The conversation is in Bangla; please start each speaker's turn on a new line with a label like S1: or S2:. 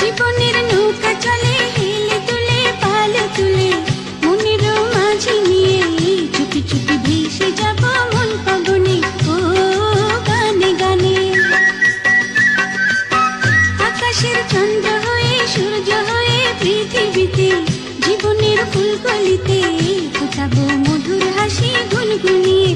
S1: জীবনের নৌকা চলে হেলে তুলে পাল তুলে, মনের মাঝি নিয়ে চুপি চুপি ভেসে যাব মন পবনে, ও গানে গানে। আকাশের চন্দ্র হয়ে সূর্য হয়ে পৃথিবীতে, জীবনের ফুলকলিতে ফোটাবো মধুর হাসি গুনগুনিয়ে।